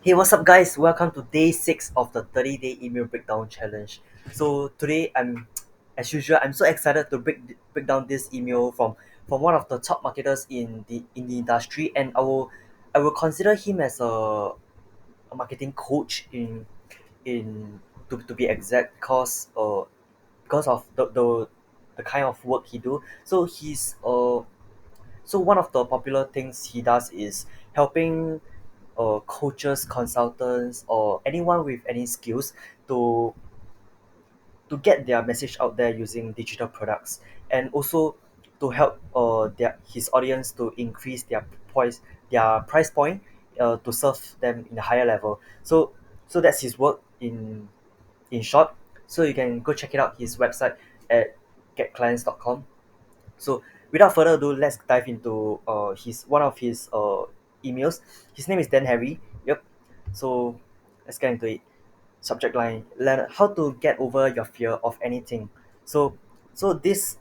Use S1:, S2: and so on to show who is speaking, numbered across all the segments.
S1: Hey, what's up, guys? Welcome to day six of the 30-day email breakdown challenge. So today, as usual, I'm so excited to break down this email from one of the top marketers in the industry, and I will consider him as a marketing coach in to be exact, because of the kind of work he do. So one of the popular things he does is helping coaches, consultants, or anyone with any skills to to get their message out there using digital products, and also to help his audience to increase their price point to serve them in a higher level. So that's his work in short. So you can go check it out his website at getclients.com. So without further ado, let's dive into his one of his emails. His name is Dan Harry. Yep. So let's get into it. Subject line: Leonard, how to get over your fear of anything. So so this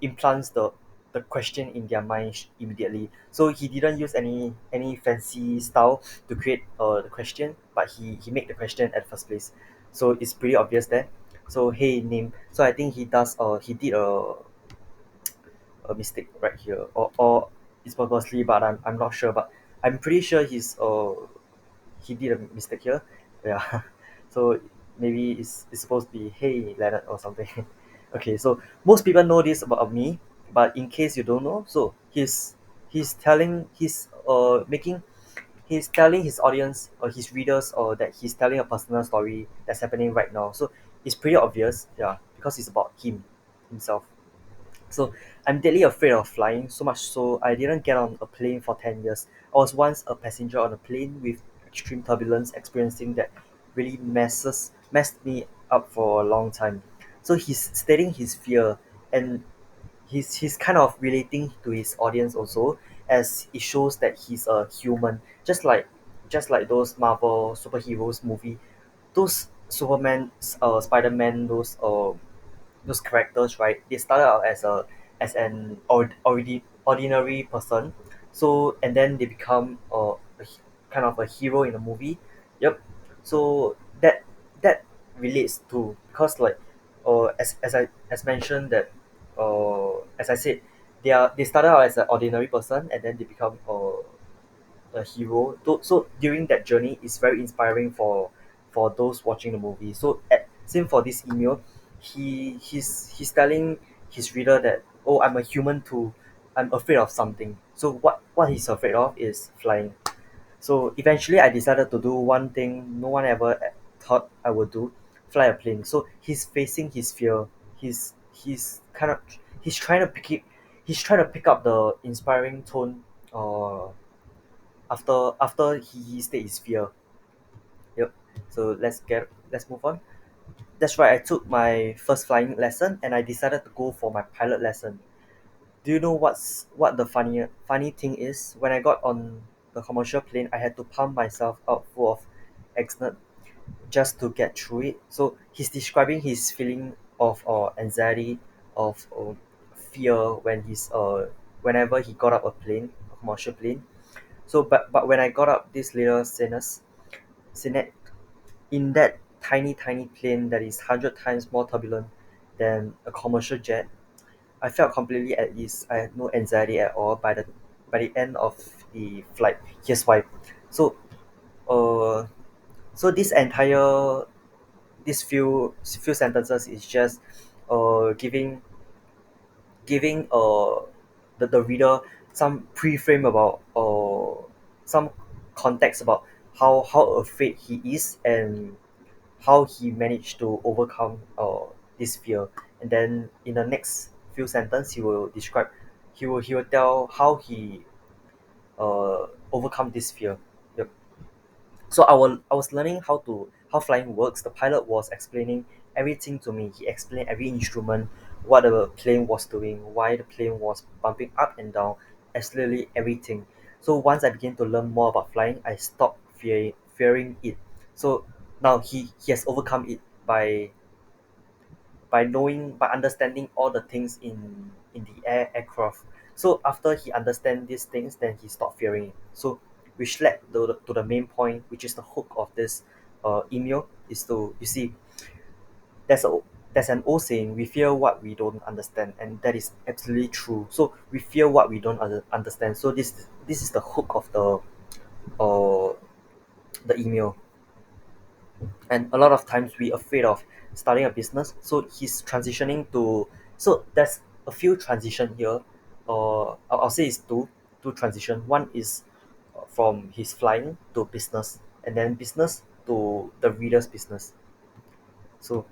S1: implants the question in their mind immediately. So he didn't use any fancy style to create the question, but he made the question at first place. So it's pretty obvious there. So hey name. So I think he did a mistake right here, or it's purposely, but I'm not sure. But I'm pretty sure he did a mistake here. Yeah. So maybe it's supposed to be hey Leonard or something. Okay, so most people know this about me, but in case you don't know, so he's telling he's telling his audience or his readers or that he's telling a personal story that's happening right now. So it's pretty obvious, yeah, because it's about himself. So I'm deadly afraid of flying, so much so I didn't get on a plane for 10 years. I was once a passenger on a plane with extreme turbulence, experiencing that really messed me up for a long time. So he's stating his fear, and he's kind of relating to his audience also, as it shows that he's a human, just like those Marvel superheroes movie, those Superman, Spider-Man, those characters, right? They started out as an ordinary person, so and then they become kind of a hero in a movie. Yep. So that relates to, because like as mentioned that as I said, they started out as an ordinary person and then they become a hero. So during that journey, it's very inspiring for those watching the movie. So same for this email, he's telling his reader that, oh, I'm a human too. I'm afraid of something. So what he's afraid of is flying. So eventually, I decided to do one thing no one ever thought I would do: fly a plane. So he's facing his fear. He's trying to pick up the inspiring tone. After he stated his fear. Yep. So let's move on. That's right. I took my first flying lesson and I decided to go for my pilot lesson. Do you know what the funny thing is? When I got on the commercial plane, I had to pump myself out full of exert just to get through it. So he's describing his feeling of anxiety, of fear whenever he got up a commercial plane. So but when I got up this little Cine in that tiny plane that is 100 times more turbulent than a commercial jet, I felt completely at ease. I had no anxiety at all by the end of the flight. Here's why. So uh so this few sentences is just giving the reader some pre-frame about some context about how afraid he is and how he managed to overcome this fear. And then in the next few sentences, he will tell how he overcome this fear. Yep. So I was learning how flying works. The pilot was explaining everything to me. He explained every instrument, what the plane was doing, why the plane was bumping up and down, absolutely everything. So once I began to learn more about flying, I stopped fearing it. So now he has overcome it by understanding all the things in the aircraft. So after he understand these things, then he stopped fearing it. So which led to the main point, which is the hook of this email, is to, you see, there's a there's an old saying, we fear what we don't understand, and that is absolutely true. So we fear what we don't understand. So this is the hook of uh the email. And a lot of times we afraid of starting a business, so he's transitioning to, so there's a few transition here. I'll say it's two transition. One is from his flying to business, and then business to the reader's business. So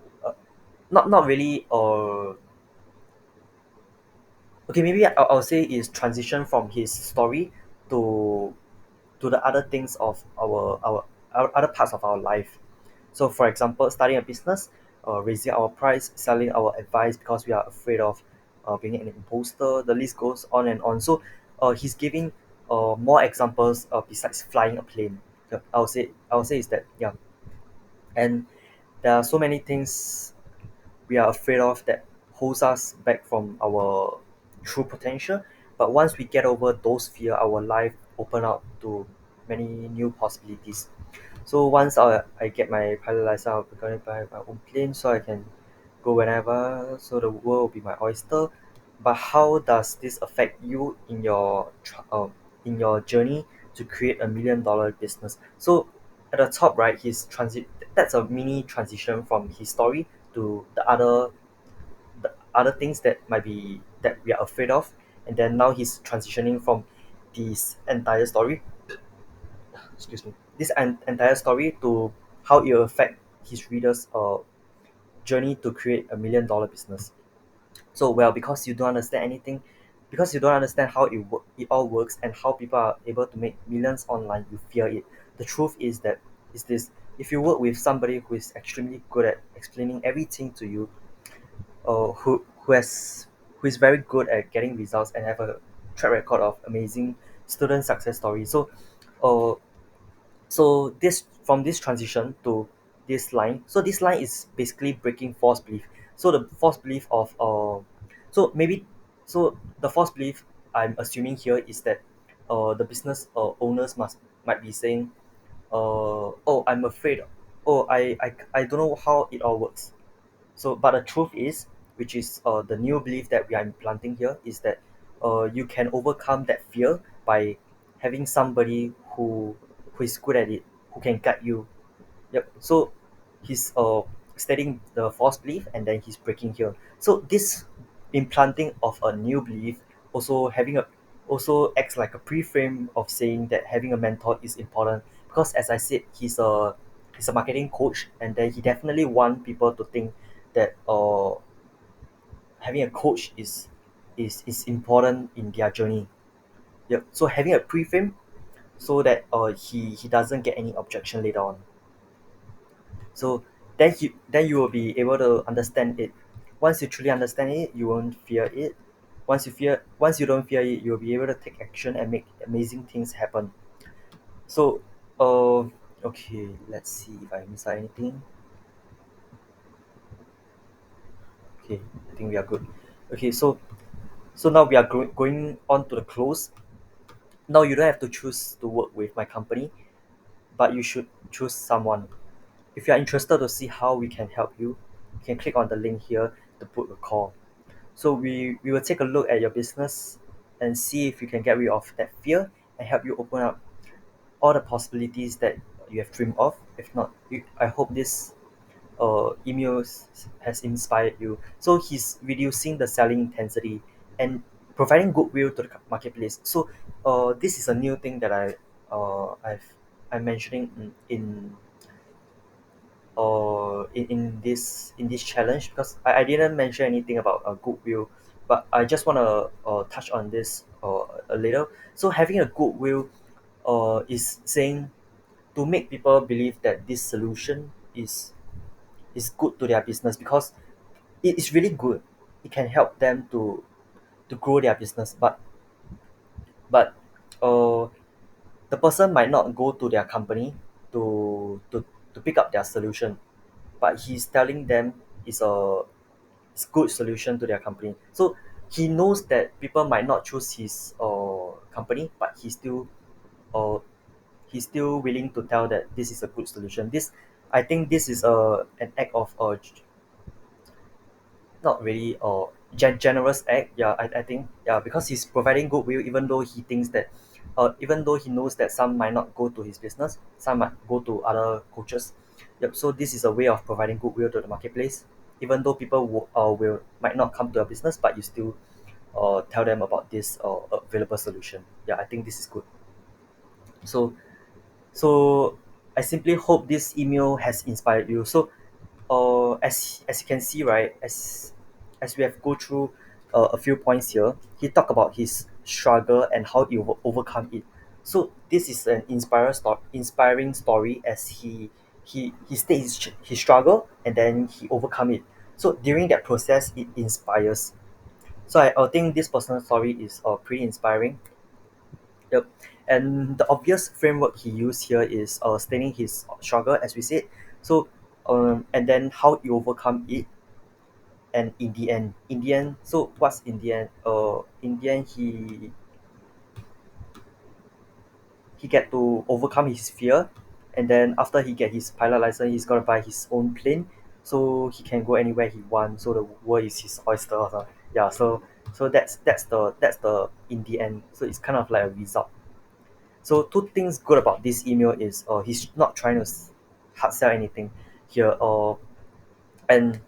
S1: not really okay, maybe I'll say is transition from his story to the other things of our other parts of our life. So, for example, starting a business, raising our price, selling our advice because we are afraid of being an imposter. The list goes on and on. So, he's giving more examples besides flying a plane. Yeah, I would say is that, yeah, and there are so many things we are afraid of that holds us back from our true potential. But once we get over those fear, our life open up to many new possibilities. So once I get my pilot license, I'll be going to buy my own plane so I can go whenever. So the world will be my oyster. But how does this affect you in in your journey to create $1 million business? So at the top right, his transit that's a mini transition from his story to the other things that might be that we are afraid of, and then now he's transitioning from this entire story, excuse me, this entire story to how it will affect his readers journey to create $1 million business. So, well, because you don't understand anything, because you don't understand how it all works and how people are able to make millions online, you fear it. The truth is this: if you work with somebody who is extremely good at explaining everything to you, who is very good at getting results and have a track record of amazing student success stories. Uh, so this from this transition to this line, so this line is basically breaking false belief. So the false belief of so maybe so the false belief I'm assuming here is that the business owners might be saying, oh, I'm afraid, oh, I don't know how it all works. So, but the truth is, which is the new belief that we are implanting here, is that you can overcome that fear by having somebody who is good at it, who can guide you. Yep. So he's stating the false belief, and then he's breaking here. So this implanting of a new belief also having a also acts like a pre-frame of saying that having a mentor is important, because as I said, he's a marketing coach, and then he definitely want people to think that having a coach is important in their journey. Yep. So having a pre-frame so that he doesn't get any objection later on. So then you will be able to understand it. Once you truly understand it, you won't fear it. Once you don't fear it, you'll be able to take action and make amazing things happen. So okay, let's see if I miss out anything. Okay, I think we are good. Okay, so now we are going on to the close. Now you don't have to choose to work with my company, but you should choose someone. If you are interested to see how we can help you, you can click on the link here to book a call. So we will take a look at your business and see if we can get rid of that fear and help you open up all the possibilities that you have dreamed of. If not, I hope this emails has inspired you. So he's reducing the selling intensity and providing goodwill to the marketplace. So this is a new thing that I'm mentioning in this challenge, because I didn't mention anything about goodwill, but I just want to touch on this a little. So having a goodwill is saying to make people believe that this solution is good to their business, because it is really good. It can help them to grow their business, but uh, the person might not go to their company to pick up their solution, but he's telling them it's a it's good solution to their company. So he knows that people might not choose his company, but he still uh, he's still willing to tell that this is a good solution. This, I think this is an act of not really generous act. Yeah, I think, yeah, because he's providing goodwill even though he thinks that even though he knows that some might not go to his business, some might go to other coaches. Yep, so this is a way of providing goodwill to the marketplace, even though people will might not come to your business, but you still tell them about this available solution. Yeah, I think this is good. So so I simply hope this email has inspired you. So as you can see, right, as we have go through a few points here, he talked about his struggle and how he overcome it. So this is an inspiring story, as he stated his struggle and then he overcome it. So during that process, it inspires. So I think this personal story is pretty inspiring. Yep. And the obvious framework he used here is stating his struggle, as we said. So, and then how you overcome it, and in the end, so what's in the end? In the end, he get to overcome his fear, and then after he get his pilot license, he's gonna buy his own plane, so he can go anywhere he wants. So the world is his oyster. Yeah. So that's the in the end. So it's kind of like a result. So two things good about this email is he's not trying to hard sell anything here, and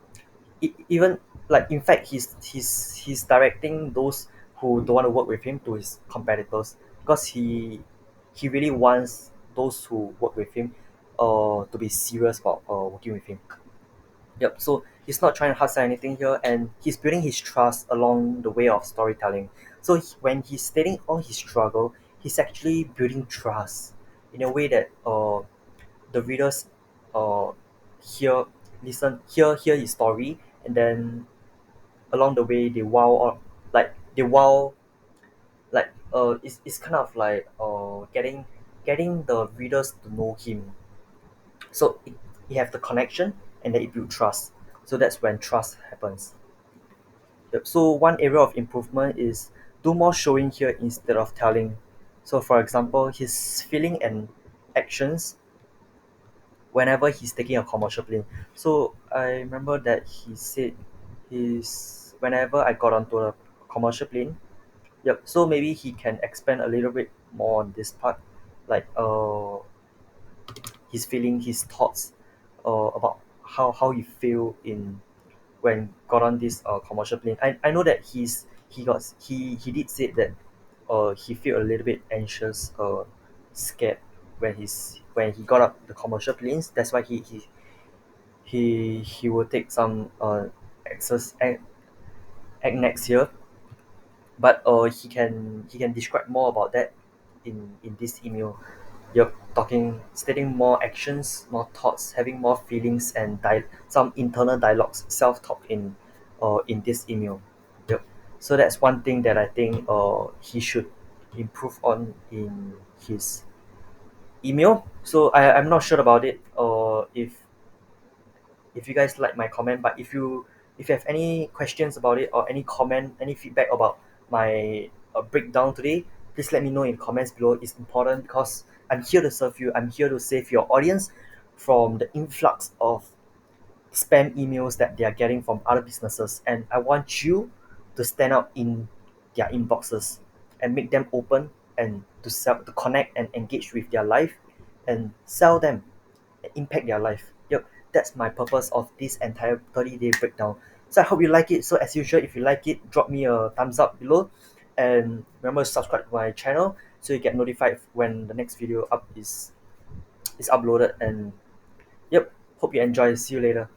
S1: even like in fact he's directing those who don't want to work with him to his competitors, because he really wants those who work with him to be serious about working with him. Yep. So he's not trying to hard sell anything here, and he's building his trust along the way of storytelling. So when he's stating all his struggle, he's actually building trust in a way that the readers uh hear hear his story, and then along the way they wow, or like they wow, like it's kind of like getting the readers to know him. So you have the connection, and then it build trust. So that's when trust happens. Yep. So one area of improvement is do more showing here instead of telling. So for example, his feeling and actions whenever he's taking a commercial plane. So I remember that he said his whenever I got onto a commercial plane. Yep. So maybe he can expand a little bit more on this part, like his feeling, his thoughts, about how he feel in when got on this commercial plane. I know that he did say that he feel a little bit anxious, scared when he got up the commercial planes. That's why he will take some access act next year. But he can describe more about that in this email. Yep, talking, stating more actions, more thoughts, having more feelings, and some internal dialogues, self-talk in this email. Yep. So that's one thing that I think he should improve on in his email. So I'm not sure about it, if you guys like my comment, but if you have any questions about it, or any comment, any feedback about my breakdown today, please let me know in comments below. It's important because I'm here to serve you. I'm here to save your audience from the influx of spam emails that they are getting from other businesses, and I want you to stand out in their inboxes and make them open, and to connect and engage with their life, and sell them, impact their life. Yep, that's my purpose of this entire 30-day breakdown. So I hope you like it. So as usual, if you like it, drop me a thumbs up below, and remember to subscribe to my channel so you get notified when the next video up is uploaded. And yep, hope you enjoy. See you later.